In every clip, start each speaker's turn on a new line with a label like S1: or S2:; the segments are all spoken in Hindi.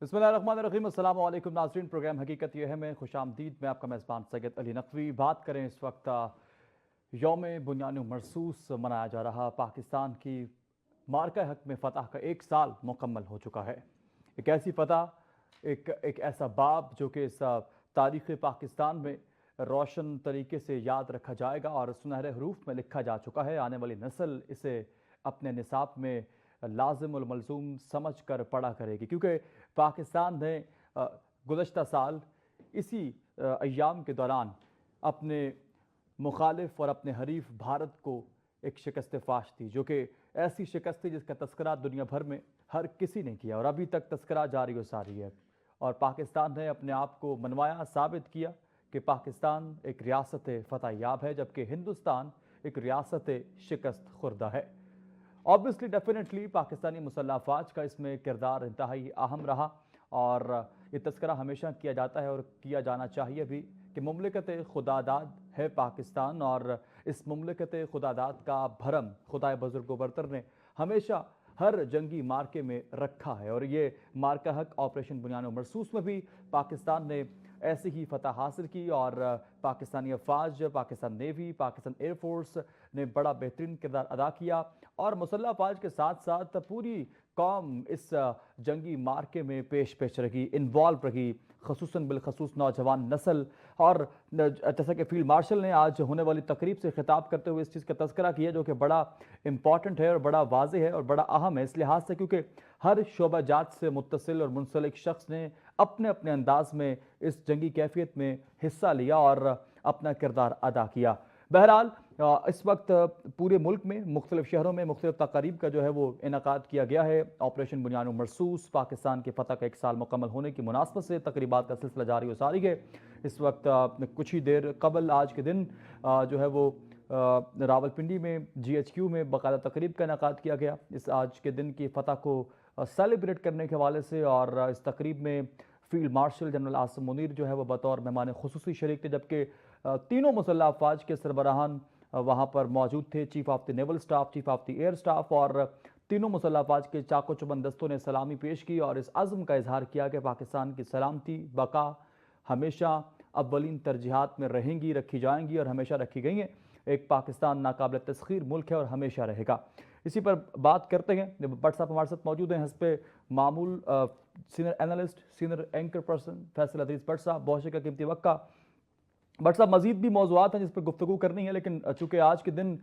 S1: बिस्मिल्लाहिर्रहमानिर्रहीम। अस्सलाम वालेकुम नाज़रीन, प्रोग्राम हकीकत यह है मैं खुशामदीद में आपका मेज़बान सैयद अली नकवी। बात करें इस वक्त यौम बुनियान मरसूस मनाया जा रहा पाकिस्तान की मार्का हक में फ़तह का 1 साल मुकम्मल हो चुका है। एक ऐसी फ़तह, एक ऐसा बाब जो कि इस तारीख़ पाकिस्तान में रोशन तरीके से याद रखा जाएगा और सुनहरे हरूफ में लिखा जा चुका है। आने वाली नस्ल इसे अपने निसाब में लाजिम और मलजूम समझ कर पढ़ा करेगी, क्योंकि पाकिस्तान ने गुज़श्ता साल इसी अय्याम के दौरान अपने मुखालिफ और अपने हरीफ भारत को एक शिकस्त फाश दी, जो कि ऐसी शिकस्त थी जिसका तस्करा दुनिया भर में हर किसी ने किया और अभी तक तस्करा जारी व सारी है। और पाकिस्तान ने अपने आप को मनवाया, साबित किया कि पाकिस्तान एक रियासत फ़तह याब है, जबकि हिंदुस्तान एक रियासत शिकस्त खुर्दा है। ऑब्वियसली डेफिनेटली पाकिस्तानी मुसल्लह अफवाज का इसमें किरदार इंतहाई अहम रहा और ये तस्करा हमेशा किया जाता है और किया जाना चाहिए भी कि मुमलिकत खुदादाद है पाकिस्तान, और इस मुमलिकत खुदादाद का भरम खुदाए बुजुर्ग बरतर ने हमेशा हर जंगी मार्के में रखा है। और ये मार्का हक ऑपरेशन बुनियान मरसूस में भी पाकिस्तान ने ऐसी ही फतह हासिल की और पाकिस्तानी अफवाज, पाकिस्तान नेवी, पाकिस्तान एयरफोर्स ने बड़ा बेहतरीन किरदार अदा किया और मुसल्लह अफवाज के साथ साथ पूरी कौम इस जंगी मार्के में पेश पेश रही, इन्वॉल्व रही, खसूसन बिलखसूस नौजवान नस्ल। और जैसा कि फील्ड मार्शल ने आज होने वाली तकरीब से खिताब करते हुए इस चीज़ का तस्करा किया, जो कि बड़ा इंपॉर्टेंट है और बड़ा वाज़ेह है और बड़ा अहम है इस लिहाज से क्योंकि हर शोबा जात से मुत्तसिल और मुंसलिक शख्स ने अपने अपने अंदाज में इस जंगी कैफियत में हिस्सा लिया और अपना किरदार अदा किया। बहरहाल इस वक्त पूरे मुल्क में मुख्तलिफ शहरों में मुख्तलिफ तकारीब का जो है वो इनकाद किया गया है। ऑपरेशन बुनियान मरसूस पाकिस्तान के फ़तह का 1 साल मुकम्मल होने की मुनासबत से तकरीबात का सिलसिला जारी व सारी है। इस वक्त कुछ ही देर कबल आज के दिन जो है वो रावलपिंडी में GHQ में बाकायदा तकरीब का इनकाद किया गया इस आज के दिन की फ़तह को सेलिब्रेट करने के हवाले से। और इस तकरीब में field marshal general Asim Munir जो है वह बतौर मेहमान खुसूसी शरीक थे, जबकि तीनों मुसल्लह अफवाज के सरबराहान वहाँ पर मौजूद थे। Chief of the naval staff, chief of the air staff और तीनों मुसल्लह अफवाज के चाको चुबंद दस्तों ने सलामी पेश की और इस अज़्म का इजहार किया कि पाकिस्तान की सलामती बका हमेशा अव्वलीन तरजीहात में रहेंगी, रखी जाएंगी और हमेशा रखी गई हैं। एक पाकिस्तान नाकाबिल तस्खीर मुल्क है और हमेशा रहेगा। इसी पर बात करते हैं, भट्ट साहब हमारे साथ मौजूद हैं, हस्बे मामूल senior analyst, senior anchor person Faisal Aziz Bhatt साहब, बहुत शुक्रिया कीमती वक्त का। भट्ट साहब, मजीद भी मौज़ूआत हैं जिस पर गुफ्तगू करनी है, लेकिन चूँकि आज के दिन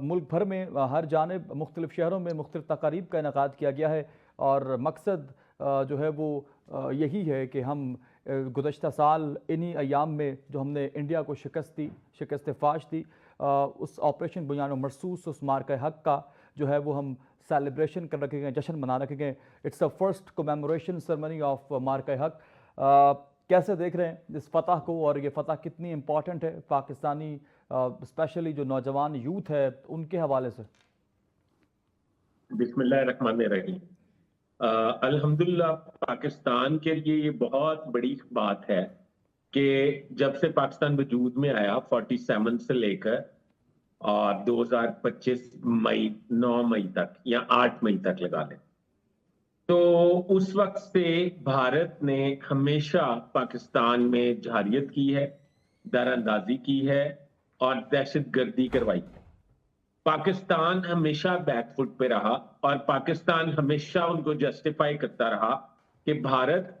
S1: मुल्क भर में हर जानिब मुख्तलिफ शहरों में मुख्तलिफ तकारीब का इनकाद किया गया है और मकसद जो है वो यही है कि हम गुज़श्ता साल इन्हीं अयाम में जो हमने इंडिया को शिकस्त फाश दी, उस ऑपरेशन बुनियान मरसूस, उस मार्का हक का जो है वो हम सेलिब्रेशन कर रखे गए, जश्न मना रखे गए। It's the first commemoration ceremony of Marka Haq. कैसे देख रहे हैं इस फतह को और ये फतह कितनी इंपॉर्टेंट है पाकिस्तानी स्पेशली जो नौजवान यूथ है उनके हवाले से?
S2: बिस्मिल्लाहिर्रहमानिर्रहीम। अल्हम्दुलिल्लाह, पाकिस्तान के लिए ये बहुत बड़ी बात है कि जब से पाकिस्तान वजूद में आया 47 से लेकर और 2025 9 मई तक या 8 मई तक लगा लें, तो उस वक्त से भारत ने हमेशा पाकिस्तान में जहारियत की है, दरअंदाजी की है और दहशतगर्दी करवाई है। पाकिस्तान हमेशा बैकफुट पे रहा और पाकिस्तान हमेशा उनको जस्टिफाई करता रहा कि भारत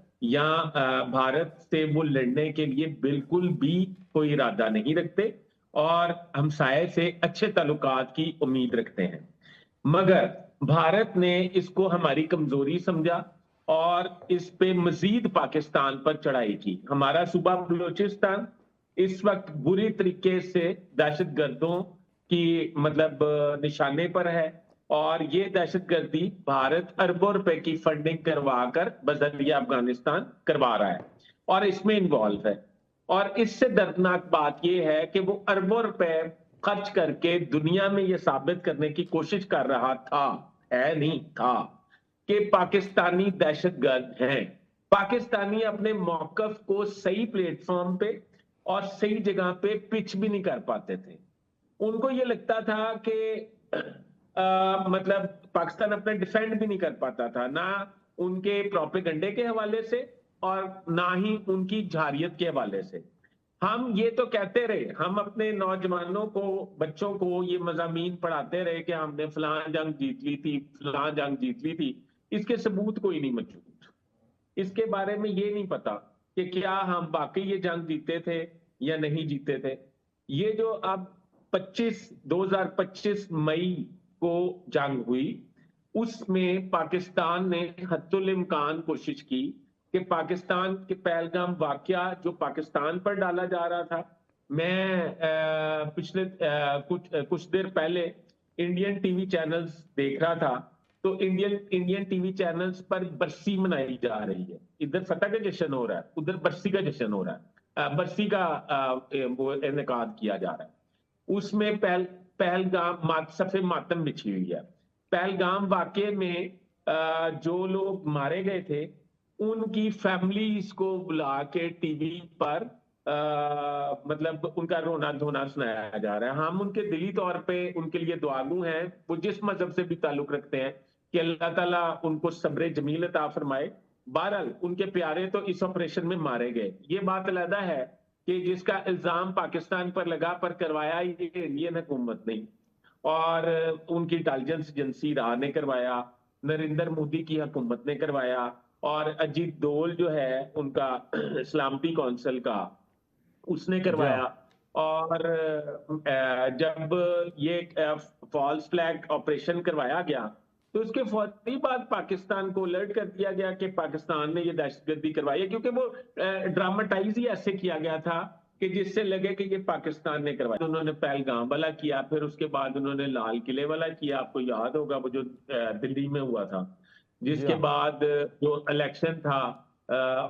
S2: से वो लड़ने के लिए बिल्कुल भी कोई इरादा नहीं रखते और हमसाये से अच्छे ताल्लुकात की उम्मीद रखते हैं। मगर भारत ने इसको हमारी कमजोरी समझा और इस पे मजीद पाकिस्तान पर चढ़ाई की। हमारा सूबा बलूचिस्तान इस वक्त बुरी तरीके से दहशतगर्दों की निशाने पर है और ये दहशतगर्दी भारत अरबों रुपए की फंडिंग करवाकर बजरिया अफगानिस्तान करवा रहा है और इसमें इन्वॉल्व है। और इससे दर्दनाक बात यह है कि वो अरबों रुपए खर्च करके दुनिया में यह साबित करने की कोशिश कर रहा था, है नहीं था, कि पाकिस्तानी दहशतगर्द हैं। पाकिस्तानी अपने मौकफ को सही प्लेटफॉर्म पे और सही जगह पे पिच भी नहीं कर पाते थे। उनको ये लगता था कि पाकिस्तान अपना डिफेंड भी नहीं कर पाता था, ना उनके प्रोपेगंडे के हवाले से और ना ही उनकी जारियत के हवाले से। हम ये तो कहते रहे, हम अपने नौजवानों को, बच्चों को ये मज़ामीन पढ़ाते रहे कि हमने फलां जंग जीत ली थी, फलां जंग जीत ली थी। इसके सबूत कोई नहीं मौजूद। इसके बारे में ये नहीं पता कि क्या हम वाकई ये जंग जीते थे या नहीं जीते थे। ये जो अब 2025 मई को जंग हुई, उसमें पाकिस्तान ने हद्दुल इम्कान कोशिश की कि पाकिस्तान के पहलगाम वाकया जो पाकिस्तान पर डाला जा रहा था। मैं पिछले कुछ देर पहले इंडियन टीवी चैनल्स देख रहा था, तो इंडियन टीवी चैनल्स पर बरसी मनाई जा रही है। इधर फतह का जश्न हो रहा है, उधर बरसी का जश्न हो रहा है, बरसी का वो इनेकाद किया जा रहा है। उसमें पहलगाम सफे मातम बिछी हुई है। पहलगाम वाकये में जो लोग मारे गए थे उनकी फैमिलीज को बुला के टीवी पर मतलब उनका रोना धोना सुनाया जा रहा है। हम उनके दिली तौर पे उनके लिए दुआगू हैं, वो जिस मजहब से भी ताल्लुक रखते हैं, कि अल्लाह ताला उनको सब्र जमील अता फरमाए। बहरहाल उनके प्यारे तो इस ऑपरेशन में मारे गए। ये बात अलहदा है कि जिसका इल्जाम पाकिस्तान पर लगा, पर करवाया ये इंडियन हुकूमत नहीं, और उनकी इंटेलिजेंस एजेंसी राह ने करवाया, नरेंद्र मोदी की हुकूमत ने करवाया, और अजीत डोल जो है उनका सलामती कौंसिल का, उसने
S1: जी
S2: करवाया।
S1: हाँ।
S2: और जब ये फॉल्स फ्लैग ऑपरेशन करवाया गया, तो उसके फौरी बाद पाकिस्तान को अलर्ट कर दिया गया कि पाकिस्तान ने ये दहशतगर्दी करवाई है, क्योंकि वो ड्रामेटाइज ही ऐसे किया गया था कि जिससे लगे कि ये पाकिस्तान ने करवाया। उन्होंने पहलगाम वाला किया, फिर उसके बाद उन्होंने लाल किले वाला किया। आपको याद होगा वो जो दिल्ली में हुआ था,
S1: जी
S2: जिसके
S1: हाँ।
S2: बाद जो इलेक्शन था,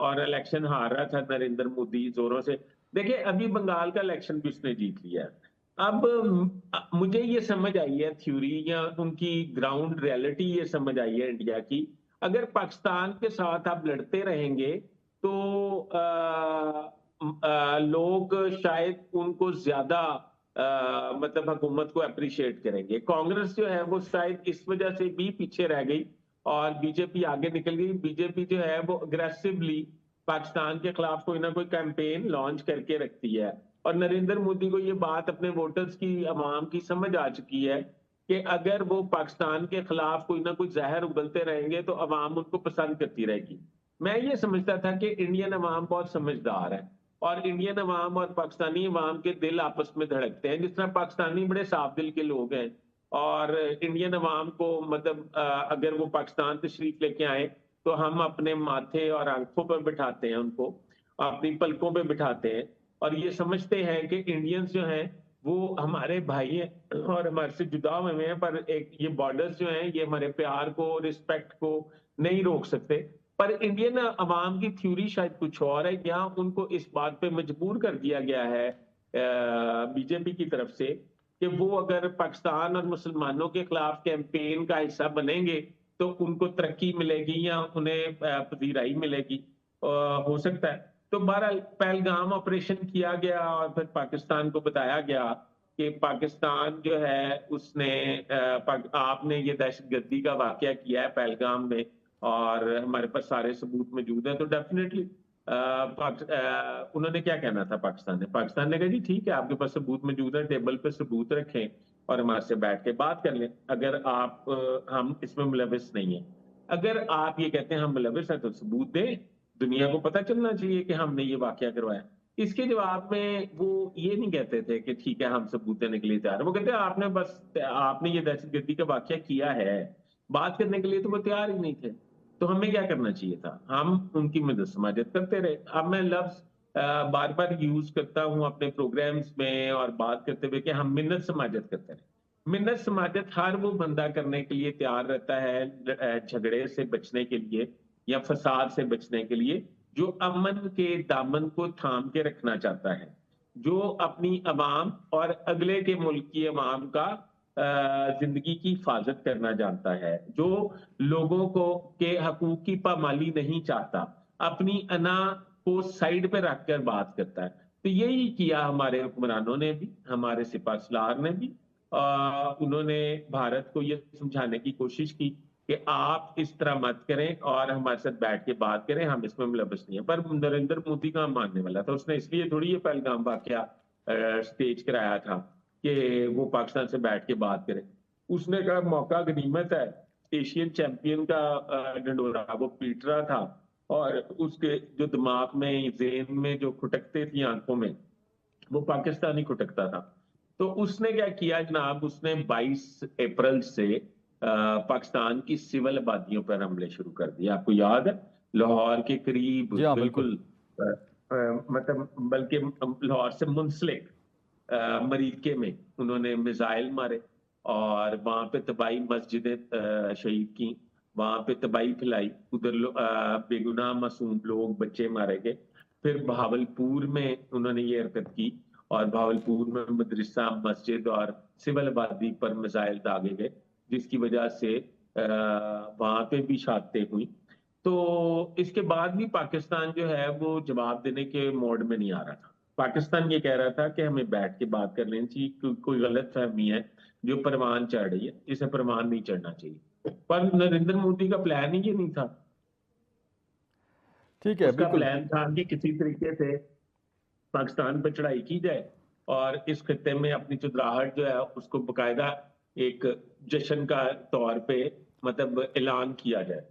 S2: और इलेक्शन हार रहा था नरेंद्र मोदी जोरों से। देखिए, अभी बंगाल का इलेक्शन भी उसने जीत लिया है। अब मुझे ये समझ आई है थ्योरी या उनकी ग्राउंड रियलिटी ये समझ आई है इंडिया की। अगर पाकिस्तान के साथ आप लड़ते रहेंगे तो लोग शायद उनको ज्यादा मतलब हुकूमत को अप्रिशिएट करेंगे। कांग्रेस जो है वो शायद इस वजह से भी पीछे रह गई और बीजेपी आगे निकल गई। बीजेपी जो है वो अग्रेसिवली पाकिस्तान के खिलाफ कोई ना कोई कैंपेन लॉन्च करके रखती है, और नरेंद्र मोदी को ये बात अपने वोटर्स की, अवाम की समझ आ चुकी है कि अगर वो पाकिस्तान के खिलाफ कोई ना कोई जहर उगलते रहेंगे तो अवाम उनको पसंद करती रहेगी। मैं ये समझता था कि इंडियन अवाम बहुत समझदार है, और इंडियन अवाम और पाकिस्तानी अवाम के दिल आपस में धड़कते हैं। जिस तरह पाकिस्तानी बड़े साफ दिल के लोग हैं, और इंडियन अवाम को मतलब अगर वो पाकिस्तान तशरीफ लेके आए तो हम अपने माथे और आंखों पर बिठाते हैं, उनको अपनी पलकों पे बिठाते हैं, और ये समझते हैं कि इंडियंस जो हैं वो हमारे भाई हैं और हमारे से जुदा हुए हैं, पर एक ये बॉर्डर्स जो हैं ये हमारे प्यार को, रिस्पेक्ट को नहीं रोक सकते। पर इंडियन अवाम की थ्योरी शायद कुछ और है। यहाँ उनको इस बात पे मजबूर कर दिया गया है बीजेपी की तरफ से कि वो अगर पाकिस्तान और मुसलमानों के खिलाफ कैंपेन का हिस्सा बनेंगे तो उनको तरक्की मिलेगी या उन्हें पजीराई मिलेगी, हो सकता है। तो बहरहाल पहलगाम ऑपरेशन किया गया और फिर पाकिस्तान को बताया गया कि पाकिस्तान जो है उसने आपने ये दहशतगर्दी का वाकया किया है पहलगाम में, और हमारे पास सारे सबूत मौजूद हैं। तो डेफिनेटली उन्होंने क्या कहना था पाकिस्तान ने कहा जी ठीक है, आपके पास सबूत मौजूद है, टेबल पे सबूत रखें और हमारे से बैठ के बात कर लें। अगर आप हम इसमें मुलविस नहीं है, अगर आप ये कहते हैं हम मुलविस हैं तो सबूत दें, दुनिया को पता चलना चाहिए कि हमने ये वाकया करवाया। इसके जवाब में वो ये नहीं कहते थे कि ठीक है हम सबूत देने के लिए तैयार हैं। वो कहते हैं आपने ये दहशतगर्दी का वाकया किया है, बात करने के लिए तो वो तैयार ही नहीं थे। तो हमें क्या करना चाहिए था? हम उनकी मदद समाजत करते रहे। अब मैं लफ्ज बार बार यूज करता हूं अपने प्रोग्राम्स में और बात करते हुए कि हम मिन्नत समाजत करते रहे। मिन्नत समाजत हर वो बंदा करने के लिए तैयार रहता है झगड़े से बचने के लिए या फसाद से बचने के लिए, जो अमन के दामन को थाम के रखना चाहता है, जो अपनी अवाम और अगले के मुल्क की अवाम का जिंदगी की हिफाजत करना जानता है, जो लोगों को के हकूक की पामाली नहीं चाहता, अपनी अना को साइड पे रखकर बात करता है। तो यही किया हमारे हुक्मरानों ने भी, हमारे सिपह सलार ने भी। उन्होंने भारत को ये समझाने की कोशिश की कि आप इस तरह मत करें और हमारे साथ बैठ के बात करें, हम इसमें मुलव्वस नहीं है। पर नरेंद्र मोदी का मानने वाला था, उसने इसलिए थोड़ी ये पहलगाम वाकया स्टेज कराया था कि वो पाकिस्तान से बैठ के बात करे। उसने कहा मौका गनीमत है, एशियन चैंपियन का ढंडोरा वो पीट रहा था और उसके जो दिमाग में जेन में जो खुटकते थी आंखों में, वो पाकिस्तानी खुटकता था। तो उसने क्या किया जनाब, उसने 22 अप्रैल से पाकिस्तान की सिविल आबादियों पर हमले शुरू कर दिए। आपको याद है लाहौर के करीब
S1: जी हाँ, बिल्कुल।
S2: बिल्कुल मतलब बल्कि लाहौर से मुंसलिक मरीके में उन्होंने मिसाइल मारे और वहां पे तबाही, मस्जिदें शहीद की, वहां पे तबाही फैलाई, उधर बेगुनाह मासूम लोग, बच्चे मारे गए। फिर बहावलपुर में उन्होंने ये हरकत की और बहावलपुर में मदरसा, मस्जिद और सिविल आबादी पर मिसाइल दागे गए, जिसकी वजह से वहां पे भी शहादतें हुई। तो इसके बाद भी पाकिस्तान जो है वो जवाब देने के मोड में नहीं आ रहा था। पाकिस्तान ये कह रहा था कि हमें बैठ के बात कर लेनी चाहिए, कोई गलत फहमी है जो परवान चढ़ रही है, इसे परवान नहीं चढ़ना चाहिए। पर नरेंद्र मोदी का प्लान ही ये नहीं था।
S1: ठीक है,
S2: उसका
S1: बिल्कुल।
S2: प्लान था कि किसी तरीके से पाकिस्तान पर चढ़ाई की जाए और इस खत्ते में अपनी चुदराहट जो है उसको बकायदा एक जश्न का तौर पे मतलब ऐलान किया जाए।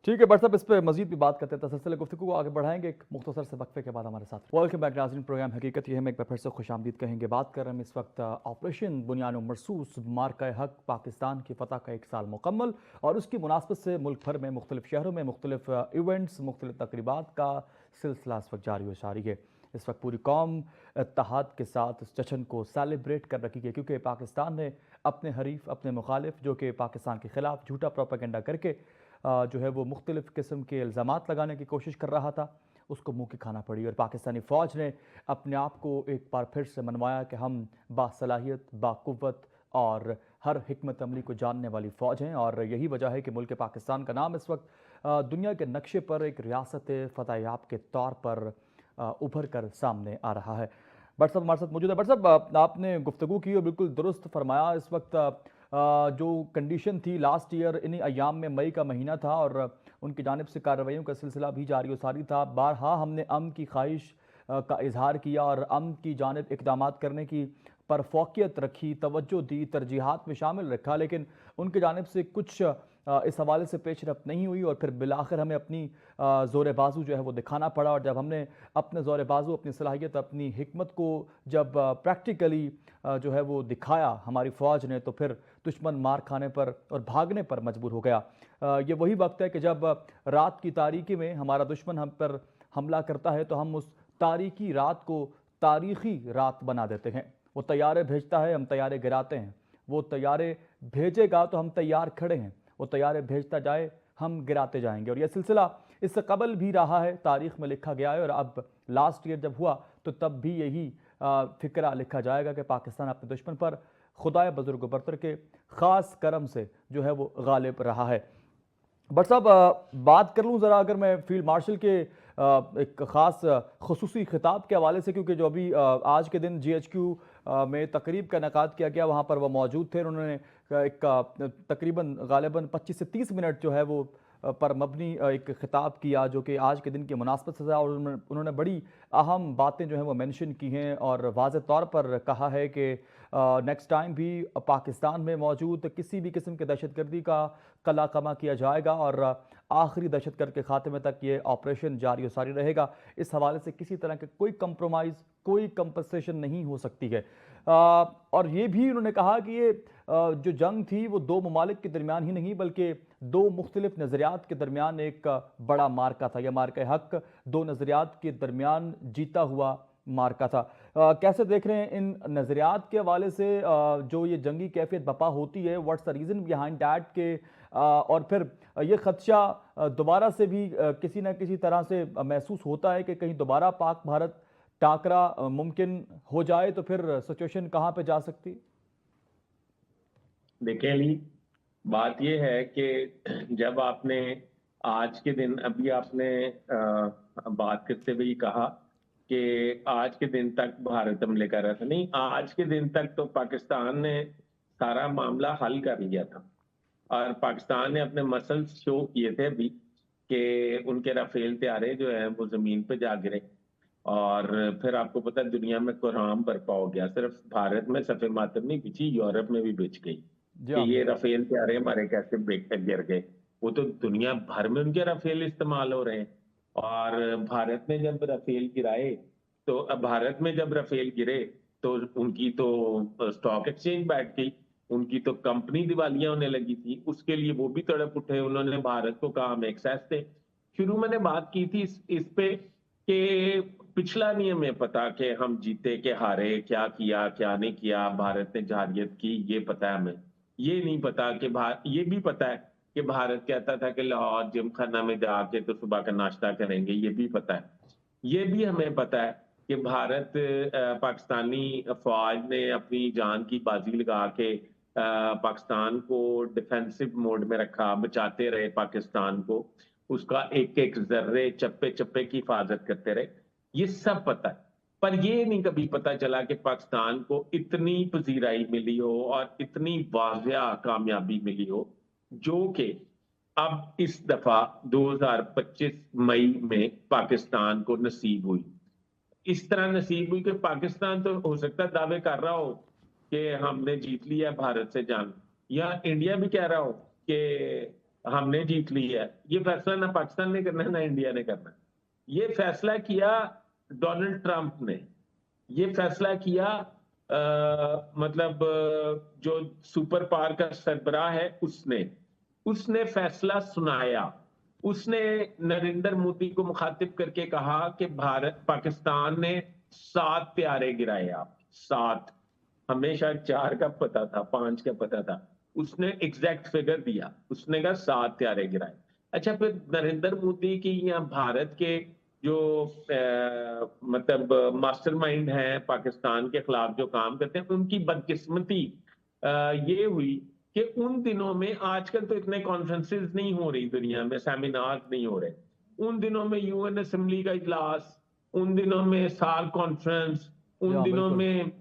S1: ठीक है, बट साहब इस पर मजीद भी बात करते हैं, सिलसिले गुफ्तगू को आगे बढ़ाएंगे एक मुख्तसर से वक्फे के बाद हमारे साथ। वेलकम बैक नाज़रीन, प्रोग्राम हकीकत ये है, मैं एक बार फिर से खुशामदीद कहेंगे। बात कर रहे हैं इस वक्त ऑपरेशन बुनियानो मरसूस मार्का हक पाकिस्तान की फ़तह का 1 साल मुकम्मल, और उसकी मुनासबत से मुल्क भर में मुख्तलिफ शहरों में मुख्तलिफ इवेंट्स, मुख्तलिफ तकरीबात का सिलसिला इस वक्त जारी व सारी है। इस वक्त पूरी कौम इत्तेहाद के साथ इस जश्न को सेलिब्रेट कर रखी है, क्योंकि पाकिस्तान ने अपने हरीफ, अपने मुखालिफ जो कि पाकिस्तान के ख़िलाफ़ झूठा प्रोपेगेंडा करके जो है वो मुख्तलिफ़ किस्म के इल्ज़ामात लगाने की कोशिश कर रहा था, उसको मुँह की खाना पड़ी। और पाकिस्तानी फ़ौज ने अपने आप को एक बार फिर से मनवाया कि हम बासलाहियत, बाक़ुव्वत और हर हिकमत अमली को जानने वाली फ़ौज हैं। और यही वजह है कि मुल्क पाकिस्तान का नाम इस वक्त दुनिया के नक्शे पर एक रियासत फ़तह याब के तौर पर उभर कर सामने आ रहा है। बट साहब हमारे साथ मौजूद है। बट साहब आपने गुफ्तगू की और बिल्कुल दुरुस्त फरमाया। इस वक्त जो कंडीशन थी लास्ट ईयर इन्हीं अयाम में, मई का महीना था और उनकी जानिब से कार्रवाइयों का सिलसिला भी जारी व सारी था। बारहा हमने अमन की ख्वाहिश का इजहार किया और अमन की जानिब इक़दामात करने की पर फोकियत रखी, तवज्जो दी, तरजीहात में शामिल रखा, लेकिन उनकी जानिब से कुछ इस हवाले से पेशरफ्त नहीं हुई और फिर बिलाखिर हमें अपनी ज़ोर बाजू जो है वो दिखाना पड़ा। और जब हमने अपने ज़ोर बाजू, अपनी सलाहियत, अपनी हिकमत को जब प्रैक्टिकली जो है वो दिखाया हमारी फ़ौज ने, तो फिर दुश्मन मार खाने पर और भागने पर मजबूर हो गया। ये वही वक्त है कि जब रात की तारीकी में हमारा दुश्मन हम पर हमला करता है तो हम उस तारीकी रात को तारीखी रात बना देते हैं। वो तैयारे भेजता है, हम तैयारे गिराते हैं। वो तैयारे भेजेगा तो हम तैयार खड़े हैं, वो तैयारे भेजता जाए, हम गिराते जाएंगे। और यह सिलसिला इससे कबल भी रहा है, तारीख में लिखा गया है। और अब लास्ट ईयर जब हुआ तो तब भी यही फिक्रा लिखा जाएगा कि पाकिस्तान अपने दुश्मन पर खुदाए बुजुर्ग बरतर के ख़ास करम से जो है वो गालिब रहा है। बट साहब बात कर लूँ ज़रा, अगर मैं फील्ड मार्शल के एक ख़ास खसूसी खिताब के हवाले से, क्योंकि जो अभी आज के दिन GHQ में तकरीब का इनेकाद किया गया, वहाँ पर वो मौजूद थे। उन्होंने एक तकरीबन गालिबन 25 से 30 मिनट जो है वो पर मबनी एक खिताब किया, जो कि आज के दिन की मुनासबत से था। और उन्होंने बड़ी अहम बातें जो हैं वो मेंशन की हैं और वाज़ेह तौर पर कहा है कि नेक्स्ट टाइम भी पाकिस्तान में मौजूद किसी भी किस्म के दहशतगर्दी का कला कमा किया जाएगा और आखिरी दहशतगर्द के खात्मे तक ये ऑपरेशन जारी व सारी रहेगा। इस हवाले से किसी तरह के कोई कंप्रोमाइज़, कोई कंपनसेशन नहीं हो सकती है। और ये भी उन्होंने कहा कि ये जो जंग थी वो दो ममालिक के दरमियान ही नहीं, बल्कि दो मुख्तलिफ नज़रियात के दरमियान एक बड़ा मार्का था। यह मार्का हक दो नज़रियात के दरमियान जीता हुआ मार्का था। कैसे देख रहे हैं इन नज़रियात के हवाले से जो ये जंगी कैफियत बपा होती है, what's the reason behind that के और फिर ये खदशा दोबारा से भी किसी न किसी तरह से महसूस होता है कि कहीं दोबारा पाक भारत टाकरा मुमकिन हो जाए तो फिर सिचुएशन कहाँ पे जा सकती है?
S2: देखें अली, बात यह है कि जब आपने आज के दिन, अभी आपने बात करते हुए कहा कि आज के दिन तक भारत हमले कर रहा था, नहीं, आज के दिन तक तो पाकिस्तान ने सारा मामला हल कर लिया था। और पाकिस्तान ने अपने मसल्स शो किए थे अभी कि उनके राफेल तैयारे जो हैं वो जमीन पे जा गिरे। और फिर आपको पता है दुनिया में कोहराम बरपा हो गया, सिर्फ भारत में सफे मातम नहीं बिछी, यूरोप में भी बिछ गई
S1: जी
S2: कि
S1: हाँ,
S2: ये
S1: बिल्कुल।
S2: राफेल तैयारे हमारे कैसे गिर गए। वो तो दुनिया भर में उनके राफेल इस्तेमाल हो रहे हैं। और भारत में जब राफेल गिराए, तो अब भारत में जब राफेल गिरे तो उनकी तो स्टॉक एक्सचेंज बैठ गई, उनकी तो कंपनी दिवालिया होने लगी थी। उसके लिए वो भी तड़प उठे, उन्होंने भारत को कहा हम एक्सेस थे। शुरू मैंने बात की थी इस पे कि पिछला नहीं हमें पता कि हम जीते के हारे, क्या किया क्या नहीं किया, भारत ने जहारियत की ये पता है हमें। ये नहीं पता कि ये भी पता है कि भारत कहता था कि लाहौर जिम खाना में जाके तो सुबह का नाश्ता करेंगे, ये भी पता है। ये भी हमें पता है कि भारत पाकिस्तानी फौज ने अपनी जान की बाजी लगा के पाकिस्तान को डिफेंसिव मोड में रखा, बचाते रहे पाकिस्तान को, उसका एक एक जर्रे चप्पे चप्पे की हिफाजत करते रहे। ये सब पता है। पर ये नहीं कभी पता चला कि पाकिस्तान को इतनी पजीराई मिली हो और इतनी वाजिया कामयाबी मिली हो, जो कि अब इस दफा 2025 मई में पाकिस्तान को नसीब हुई। इस तरह नसीब हुई कि पाकिस्तान तो हो सकता है दावे कर रहा हो कि हमने जीत लिया है भारत से जंग, या इंडिया भी कह रहा हो कि हमने जीत ली है। ये फैसला ना पाकिस्तान ने करना है ना इंडिया ने करना है। ये फैसला किया डोनाल्ड ट्रंप ने। ये फैसला किया मतलब जो सुपर पावर का सरबराह है उसने उसने फैसला सुनाया। उसने नरेंद्र मोदी को मुखातिब करके कहा कि भारत पाकिस्तान ने 7 प्यारे गिराए। आप 7, हमें शायद 4 का पता था, 5 का पता था, उसने एग्जैक्ट फिगर दिया, उसने कहा 7 प्यारे गिराए। अच्छा, फिर नरेंद्र मोदी की या भारत के जो मतलब मास्टरमाइंड हैं पाकिस्तान के खिलाफ जो काम करते हैं, उनकी बदकिस्मती ये हुई कि उन दिनों में, आजकल तो इतने कॉन्फ्रेंसेस नहीं हो रही दुनिया में, सेमिनार नहीं हो रहे, उन दिनों में यूएन असेंबली का इजलास, उन दिनों में सार्क कॉन्फ्रेंस,
S1: जी
S2: उन
S1: हाँ,
S2: दिनों
S1: बिल्कुल।
S2: में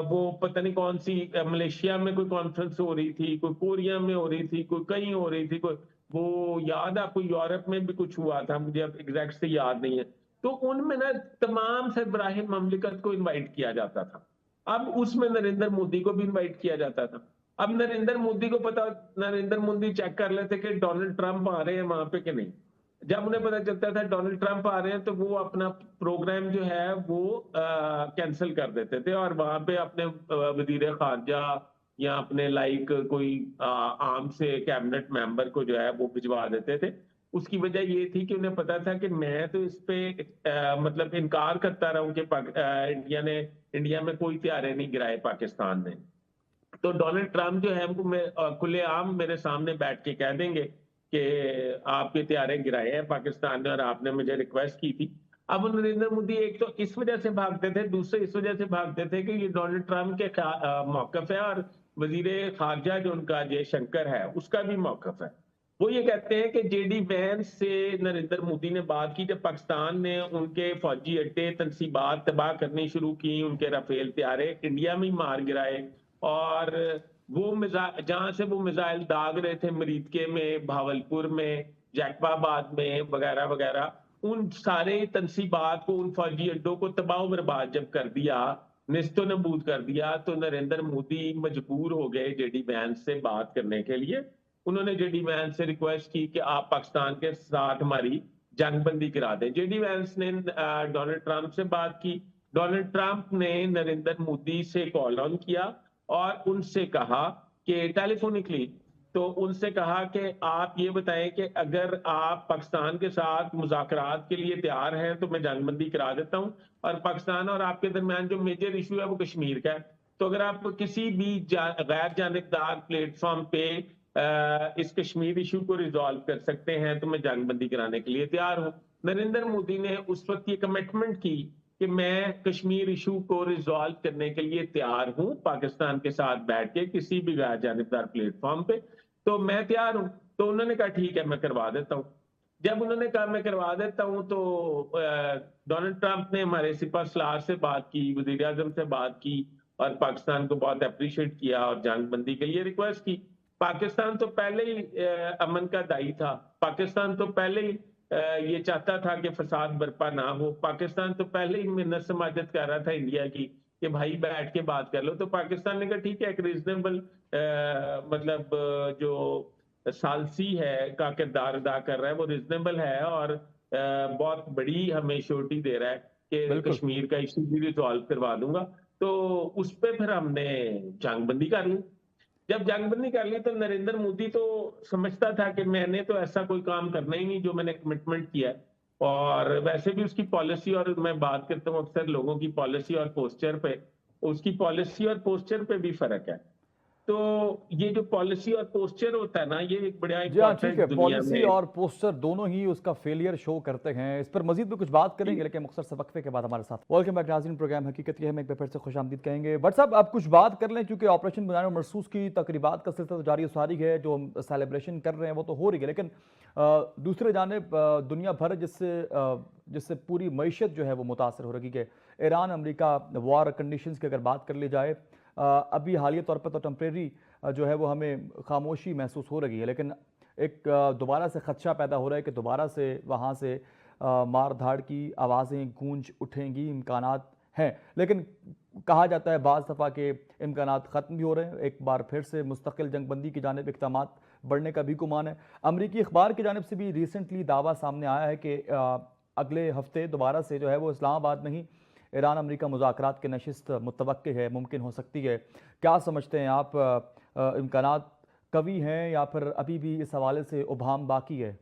S2: वो पता नहीं कौन सी मलेशिया में कोई कॉन्फ्रेंस हो रही थी, कोई कोरिया में हो रही थी, कोई कहीं हो रही थी, कोई वो याद है आपको, यूरोप में भी कुछ हुआ था, मुझे अब एग्जैक्ट से याद नहीं है। तो उनमें ना तमाम सरबराह ममलिकत को इनवाइट किया जाता था। अब उसमें नरेंद्र मोदी को भी इनवाइट किया जाता था। अब नरेंद्र मोदी को पता, नरेंद्र मोदी चेक कर लेते कि डोनाल्ड ट्रंप आ रहे हैं वहां पे कि नहीं। जब उन्हें पता चलता था डोनाल्ड ट्रंप आ रहे हैं, तो वो अपना प्रोग्राम जो है वो कैंसिल कर देते थे और वहां पे अपने वजीर खारजा या अपने लाइक कोई आम से कैबिनेट मेंबर को जो है वो भिजवा देते थे। उसकी वजह ये थी कि उन्हें पता था कि मैं तो इस पे मतलब इनकार करता रहूं कि इंडिया में कोई हथियारे नहीं गिराए पाकिस्तान ने, तो डोनाल्ड ट्रंप जो है वो खुलेआम मेरे सामने बैठ के कह देंगे कि आपके हथियारे गिराए हैं पाकिस्तान ने और आपने मुझे रिक्वेस्ट की थी। अब नरेंद्र मोदी एक तो इस वजह से भागते थे, दूसरे इस वजह से भागते थे कि ये डोनाल्ड ट्रंप के मौकफ है, और वजीर खारजा जो उनका जयशंकर है उसका भी मौकफ है। वो ये कहते हैं कि जेडी वैंस से नरेंद्र मोदी ने बात की जब पाकिस्तान ने उनके फौजी अड्डे तनसीबात तबाह करनी शुरू की, उनके राफेल तैयारे इंडिया में ही मार गिराए, और वो जहां से वो मिसाइल दाग रहे थे मरीदके में, भावलपुर में, जैकबाबाद में वगैरह वगैरह, उन सारे तनसीबात को, उन फौजी अड्डों को तबाह बर्बाद जब कर दिया, निस्तो नबूद कर दिया, तो नरेंद्र मोदी मजबूर हो गए जेडी वैंस से बात करने के लिए। उन्होंने जेडी वैंस से रिक्वेस्ट की कि आप पाकिस्तान के साथ हमारी जंगबंदी करा दें। जेडी वैंस ने डोनाल्ड ट्रंप से बात की। डोनाल्ड ट्रंप ने नरेंद्र मोदी से कॉल ऑन किया और उनसे कहा कि टेलीफोनिकली, तो उनसे कहा कि आप ये बताएं कि अगर आप पाकिस्तान के साथ मुज़ाकरात के लिए तैयार हैं तो मैं जंगबंदी करा देता हूं, और पाकिस्तान और आपके दरमियान जो मेजर इशू है वो कश्मीर का है, तो अगर आप किसी भी गैर जानिबदार प्लेटफॉर्म पे इस कश्मीर इशू को रिजॉल्व कर सकते हैं तो मैं जंगबंदी कराने के लिए तैयार हूं। नरेंद्र मोदी ने उस वक्त ये कमिटमेंट की कि मैं कश्मीर इशू को रिजॉल्व करने के लिए तैयार हूं पाकिस्तान के साथ बैठ के किसी भी गैर जानिबदार प्लेटफॉर्म पे, तो मैं तैयार हूं। तो उन्होंने कहा ठीक है मैं करवा देता हूं। जब उन्होंने कहा मैं करवा देता हूं, तो डोनाल्ड ट्रंप ने हमारे सिपह सलार से बात की, वजीर आजम से बात की, और पाकिस्तान को बहुत अप्रिशिएट किया और जंगबंदी के लिए रिक्वेस्ट की। पाकिस्तान तो पहले ही अमन का दाई था। पाकिस्तान तो पहले ही ये चाहता था कि फसाद बर्पा ना हो। पाकिस्तान तो पहले ही मिन्नत समाजत कर रहा था इंडिया की कि भाई बैठ के बात कर लो। तो पाकिस्तान ने कहा ठीक है, एक रीजनेबल मतलब जो सालसी है का किरदार अदा कर रहा है वो रीजनेबल है, और बहुत बड़ी हमें श्योरिटी दे रहा है कि
S1: बिल्कुल।
S2: कश्मीर का इशू भी रिजॉल्व करवा दूंगा। तो उस पे फिर हमने जंगबंदी कर ली। जब जंगबंदी कर ली तो नरेंद्र मोदी तो समझता था कि मैंने तो ऐसा कोई काम करना ही नहीं जो मैंने कमिटमेंट किया है। और वैसे भी उसकी पॉलिसी, और मैं बात करता हूँ अक्सर लोगों की पॉलिसी और पोस्चर पे, उसकी पॉलिसी और पोस्चर पे भी फर्क है। तो ये जो पॉलिसी और पोस्चर होता है ना, ये एक बड़ा
S1: जी हाँ, ठीक
S2: इंपॉर्टेंट
S1: है।
S2: दुनिया
S1: पॉलिसी
S2: में।
S1: और पोस्टर दोनों ही उसका फेलियर शो करते हैं। इस पर मजीद भी कुछ बात करेंगे, लेकिन मुख्तसर से वक्फे के बाद हमारे साथ वेलकम बैक नाज़रीन, प्रोग्राम हकीकत ये है में एक बार फिर से खुशामदीद कहेंगे। बट साहब, आप कुछ बात कर लें, क्योंकि ऑपरेशन बुनियानुल मरसूस की तकरीबात का सिलसिला तो जारी सारी है। जो हम सेलिब्रेशन कर रहे हैं वो तो हो रही है, लेकिन दूसरे जानिब दुनिया भर जिससे पूरी मईशत जो है वो मुतासर हो रही है। ईरान अमरीका वार कंडीशंस की अगर बात कर ली जाए, अभी हालिया तौर पर तो टेम्प्रेरी जो है वो हमें खामोशी महसूस हो रही है, लेकिन एक दोबारा से खदशा पैदा हो रहा है कि दोबारा से वहाँ से मार धाड़ की आवाज़ें गूंज उठेंगी। इम्कानात हैं, लेकिन कहा जाता है बाज़ दफ़ा के इम्कानात ख़त्म भी हो रहे हैं। एक बार फिर से मुस्तकिल जंगबंदी की जानिब इक़दामात बढ़ने का भी गुमान है। अमरीकी अखबार की जानिब से भी रिसेंटली दावा सामने आया है कि अगले हफ्ते दोबारा से जो है वो इस्लामाबाद में ही ईरान अमरीका मुज़ाकरात की नशिस्त मुतवक्किल है, मुमकिन हो सकती है। क्या समझते हैं आप, इम्कानात कवी हैं या फिर अभी भी इस हवाले से उभाम बाकी है?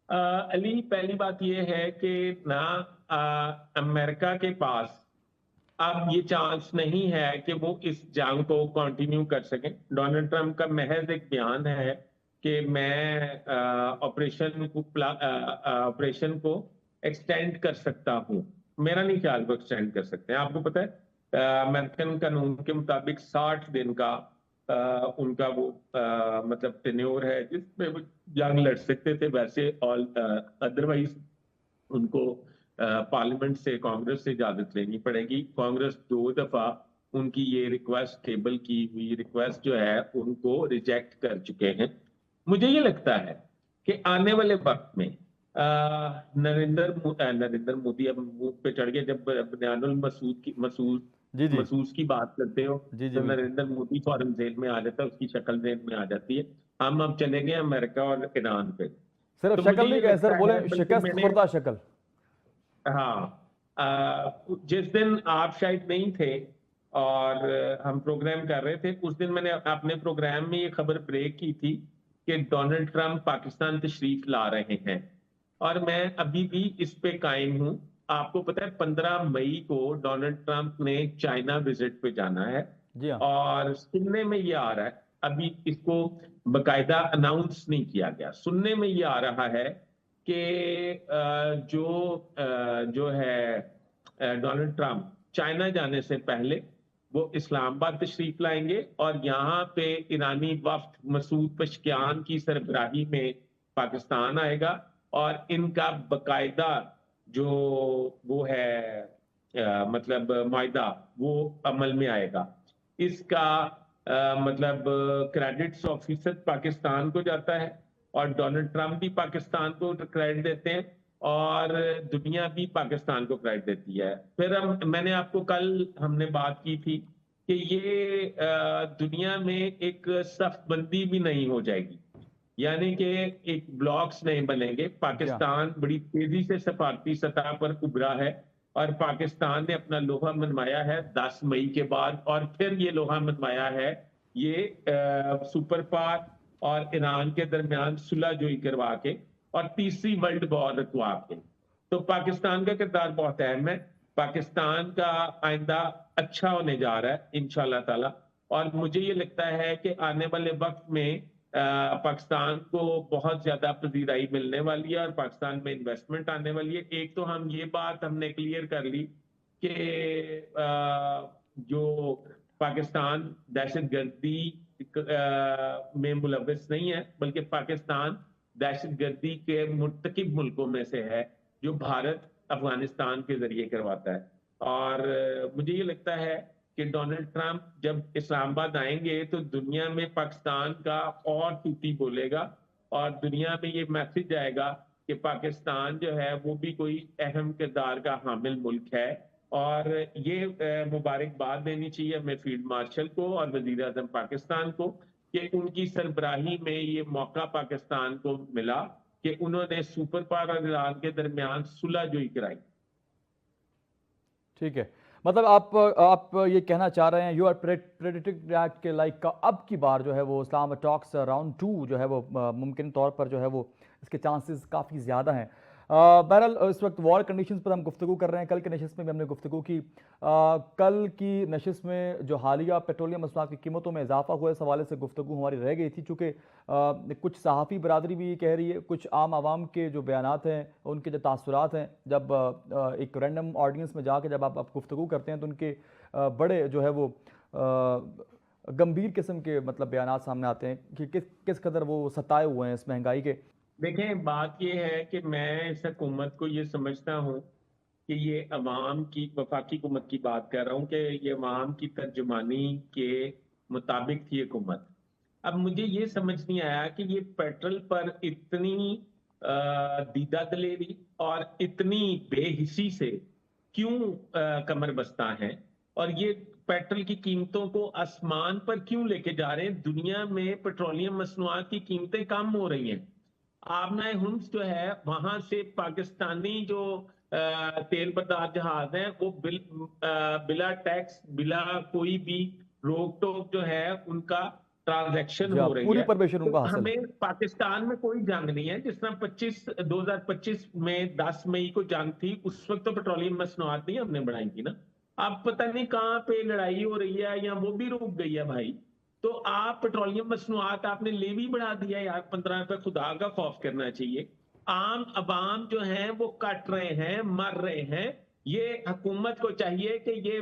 S2: अली, पहली बात यह है कि ना अमेरिका के पास अब ये चांस नहीं है कि वो इस जंग को कंटिन्यू कर सकें। डोनाल्ड ट्रंप का महज एक बयान है कि मैं ऑपरेशन को एक्सटेंड कर सकता हूं। मेरा नहीं ख्याल वो एक्सटेंड कर सकते हैं। आपको पता है अमेरिकन कानून के मुताबिक 60 दिन का उनका वो मतलब टेन्योर है जिसमें वो जंग लड़ सकते थे। वैसे ऑल अदरवाइज उनको पार्लियामेंट से, कांग्रेस से इजाजत लेनी पड़ेगी। कांग्रेस 2 दफा उनकी ये रिक्वेस्ट, टेबल की हुई रिक्वेस्ट जो है, उनको रिजेक्ट कर चुके हैं। मुझे ये लगता है कि आने वाले वक्त में नरेंद्र मोदी अब मुंह पे चढ़ गए। जब बयानुल मसूद की मसूद
S1: जी जी।
S2: मसूद की बात करते हो
S1: जी जी,
S2: तो
S1: बिल्कुल।
S2: नरेंद्र मोदी फौरन जेल में आ जाता है, उसकी शक्ल जेल में आ जाती है। हम अब चले गए अमेरिका और ईरान पे।
S1: सिर्फ
S2: तो मुझे
S1: शक्ल नहीं
S2: ये
S1: कहे सर,
S2: लगता
S1: बोले
S2: है, बल्कि
S1: शिकस्त
S2: मैंने,
S1: खुर्दा शक्ल।
S2: हाँ, जिस दिन आप शायद नहीं थे और हम प्रोग्राम कर रहे थे, उस दिन मैंने अपने प्रोग्राम में ये खबर ब्रेक की थी कि डोनाल्ड ट्रंप पाकिस्तान तशरीफ ला रहे हैं। और मैं अभी भी इस पे कायम हूं। आपको पता है 15 मई को डोनाल्ड ट्रंप ने चाइना विजिट पे जाना है।
S1: जी हाँ।
S2: और सुनने में ये आ रहा है, अभी इसको बकायदा अनाउंस नहीं किया गया, सुनने में ये आ रहा है कि जो है डोनाल्ड ट्रंप चाइना जाने से पहले वो इस्लामाबाद तशरीफ लाएंगे और यहाँ पे ईरानी वफ्द मसूद पशकियान की सरबराही में पाकिस्तान आएगा। और इनका बकायदा जो वो है मतलब मायदा, वो अमल में आएगा। इसका मतलब क्रेडिट्स ऑफिसर पाकिस्तान को जाता है, और डोनाल्ड ट्रंप भी पाकिस्तान को क्रेडिट देते हैं, और दुनिया भी पाकिस्तान को क्रेडिट देती है। फिर मैंने आपको कल हमने बात की थी कि ये दुनिया में एक सफबंदी भी नहीं हो जाएगी, यानी कि एक ब्लॉक्स नहीं बनेंगे।
S1: जी हाँ।
S2: पाकिस्तान बड़ी तेजी से सफारती सतह पर उभरा है, और पाकिस्तान ने अपना लोहा मनवाया है 10 मई के बाद, और फिर ये लोहा मनवाया है ये सुपर पावर और ईरान के दरमियान सुलहजोई करवा के और तीसरी वर्ल्ड वॉर रुकवा के। तो पाकिस्तान का किरदार बहुत अहम है। पाकिस्तान का आइंदा अच्छा होने जा रहा है इंशाल्लाह ताला। और मुझे ये लगता है कि आने वाले वक्त में पाकिस्तान को बहुत ज्यादा पजीराई मिलने वाली है और पाकिस्तान में इन्वेस्टमेंट आने वाली है। एक तो हम ये बात हमने क्लियर कर ली कि जो पाकिस्तान दहशतगर्दी में मुलविस नहीं है, बल्कि पाकिस्तान दहशतगर्दी के मुर्तकिब मुल्कों में से है, जो भारत अफगानिस्तान के जरिए करवाता है। और मुझे ये लगता है कि डोनाल्ड ट्रंप जब इस्लामाबाद आएंगे तो दुनिया में पाकिस्तान का और तूती बोलेगा और दुनिया में ये मैसेज आएगा कि पाकिस्तान जो है वो भी कोई अहम किरदार का हामिल मुल्क है। और ये मुबारकबाद देनी चाहिए हमें फील्ड मार्शल को और वजीर आजम पाकिस्तान को कि उनकी सरबराही में ये मौका पाकिस्तान को मिला कि उन्होंने सुपर पावर और ईरान के दरमियान सुलहजोई कराई।
S1: ठीक है, मतलब आप ये कहना चाह रहे हैं यू आर प्रेडिक्टिंग दैट के लाइक अब की बार जो है वो इस्लाम टॉक्स राउंड 2 जो है वो मुमकिन तौर पर जो है वो इसके चांसेस काफ़ी ज़्यादा हैं। बहरहाल इस वक्त वॉर कंडीशंस पर हम गुफ्तगू कर रहे हैं। कल के नशिस्त में भी हमने गुफ्तगू की। कल की नशिस्त में जो हालिया पेट्रोलियम मसनूआत की कीमतों में इजाफा हुआ इस हवाले से गुफ्तगू हमारी रह गई थी, चूँकि कुछ सहाफ़ी बरादरी भी कह रही है, कुछ आम आवाम के जो बयानात हैं उनके जो तासुरात हैं, जब एक रैंडम ऑडियंस में जाके जब आप गुफ्तगू करते हैं तो उनके बड़े जो है वो गंभीर किस्म के मतलब बयानात सामने आते हैं कि किस कदर वो सताए हुए हैं इस महंगाई के।
S2: देखें, बात ये है कि मैं इस हुकूमत को ये समझता हूँ कि ये अवाम की, वफाकी हुकूमत की बात कर रहा हूँ, कि ये अवाम की तर्जुमानी के मुताबिक थी हुकूमत। अब मुझे ये समझ नहीं आया कि ये पेट्रोल पर इतनी दीदा दलेरी और इतनी बेहिसी से क्यों कमर बस्ता है और ये पेट्रोल की कीमतों को आसमान पर क्यों लेके जा रहे हैं। दुनिया में पेट्रोलियम मसनूआत की कीमतें कम हो रही हैं। आबना हुम्स जो है वहां से पाकिस्तानी जो तेल बर्दार जहाज हैं वो बिला टैक्स, बिला कोई भी रोक टोक जो है उनका ट्रांजैक्शन
S1: जी,
S2: हो रही
S1: पूरी
S2: है।
S1: परमिशन
S2: तो
S1: उनको हासिल है।
S2: हमें पाकिस्तान में कोई जंग नहीं है। जिस तरह 2025 में 10 मई को जंग थी, उस वक्त तो पेट्रोलियम मसनूआत नहीं हमने बढ़ाई थी ना। अब पता नहीं कहाँ पे लड़ाई हो रही है या वो भी रुक गई है भाई। तो आप पेट्रोलियम मसनूआत आपने लेवी बढ़ा दिया यार, 15 रुपए, खुदा का खौफ करना चाहिए। आम अवाम जो है वो कट रहे हैं, मर रहे हैं। ये हुकूमत को चाहिए कि ये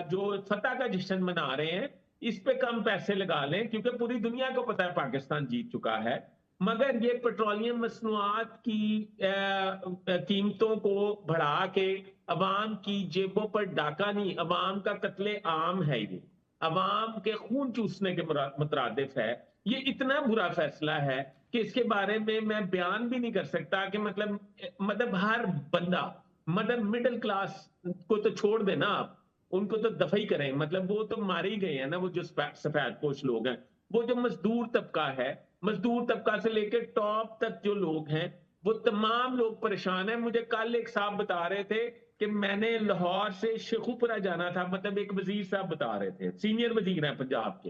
S2: जो फतह का जश्न मना रहे हैं इस पे कम पैसे लगा लें, क्योंकि पूरी दुनिया को पता है पाकिस्तान जीत चुका है। मगर ये पेट्रोलियम मसनूआत की कीमतों को बढ़ा के अवाम की जेबों पर डाका नहीं, अवाम का कत्ले आम है, ये अवाम के खून चूसने के मुतरादिफ है। ये इतना बुरा फैसला है कि इसके बारे में मैं बयान भी नहीं कर सकता कि मतलब हर बंदा, मतलब मिडिल क्लास को तो छोड़ देना आप, उनको तो दफा ही करें, मतलब वो तो मारे ही गए हैं ना। वो जो सफेद पोश लोग हैं, वो जो मजदूर तबका है, मजदूर तबका से लेकर टॉप तक जो लोग हैं, वो तमाम लोग परेशान हैं। मुझे कल एक साहब बता रहे थे कि मैंने लाहौर से शेखुपुरा जाना था, मतलब एक वजीर साहब बता रहे थे, सीनियर वजीर हैं पंजाब के।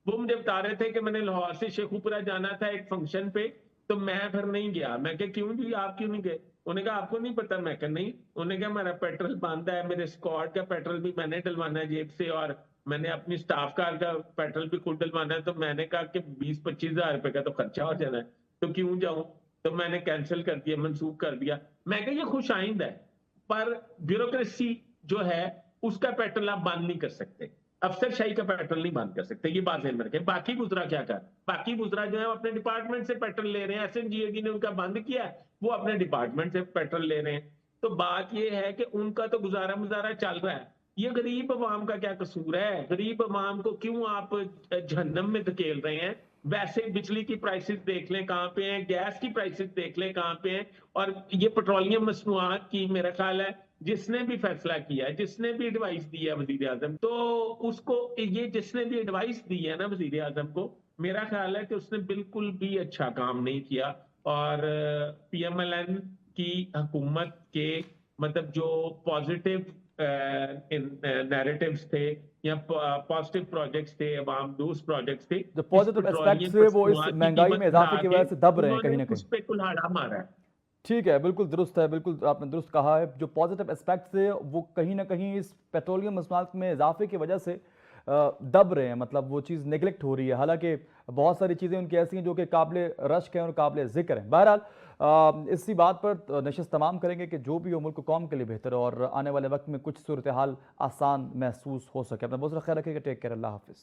S2: वो मुझे बता रहे थे कि मैंने लाहौर से शेखुपुरा जाना था एक फंक्शन पे, तो मैं फिर नहीं गया। मैं कहा क्यों जी, आप क्यों नहीं गए? उन्होंने कहा आपको नहीं पता? मैं कहा नहीं। उन्होंने कहा मेरा पेट्रोल बंद है, मेरे स्क्वाड का पेट्रोल भी मैंने डलवाना है जेब से, और मैंने अपनी स्टाफ कार का पेट्रोल भी खुद डलवाना है। तो मैंने कहा कि 20-25 हजार रुपए का तो खर्चा हो जाना है, तो क्यों जाऊं? तो मैंने कैंसिल कर दिया, मंसूख कर दिया। मैं कहा ये खुश आइंद है, पर ब्यूरोक्रेसी जो है उसका पेट्रोल आप बंद नहीं कर सकते, अफसरशाही का पेट्रोल नहीं बंद कर सकते। ये बात ध्यान में रखें। बाकी गुजरा क्या कर, बाकी गुजरा जो है अपने डिपार्टमेंट से पेट्रोल ले रहे हैं। एसएनजीएडी ने उनका बंद किया, वो अपने डिपार्टमेंट से पेट्रोल ले रहे हैं। तो बात ये है कि उनका तो गुजारा मुजारा चल रहा है। ये गरीब अवाम का क्या कसूर है? गरीब अवाम को क्यों आप जहन्नम में धकेल रहे हैं? वैसे बिजली की प्राइसेस देख लें कहाँ पे हैं, गैस की प्राइसेस देख लें कहाँ पे हैं, और ये पेट्रोलियम मसनूआत की मेरा ख्याल है जिसने भी फैसला किया है, जिसने भी एडवाइस दी है वजीर आजम, तो उसको, ये जिसने भी एडवाइस दी है ना वजीर आजम को, मेरा ख्याल है कि उसने बिल्कुल भी अच्छा काम नहीं किया। और पीएमएलएन की हुकूमत के मतलब जो पॉजिटिव नैरेटिव्स थे या पॉजिटिव प्रोजेक्ट्स थे, अवाम दोस्त प्रोजेक्ट्स थे,
S1: जो
S2: इस
S1: पॉजिटिव एस्पेक्ट्स
S2: पेट्रोलियम
S1: है वो इस
S2: मसनूआत की
S1: महंगाई
S2: कीमत
S1: में
S2: बढ़ा
S1: इजाफे की
S2: के
S1: वजह से दब रहे हैं कहीं
S2: उन्होंने
S1: ना कहीं।
S2: उस पर कुल्हाड़ा मारा है।
S1: ठीक है, बिल्कुल दुरुस्त है, बिल्कुल आपने दुरुस्त कहा है। जो पॉजिटिव एस्पेक्ट्स है वो कहीं ना कहीं इस पेट्रोलियम मसनूआत में इजाफे की वजह से दब रहे हैं, मतलब वो चीज़ नेगलेक्ट हो रही है। हालांकि बहुत सारी चीज़ें उनकी ऐसी हैं जो कि काबिल रश्क हैं और काबिल ज़िक्र हैं। बहरहाल इसी बात पर नशिस्त तमाम करेंगे कि जो भी हो मुल्क कौम के लिए बेहतर है और आने वाले वक्त में कुछ सूरत हाल आसान महसूस हो सके। अपना बहुत सारा ख्याल रखिएगा। टेक केयर, अल्लाह हाफिज़।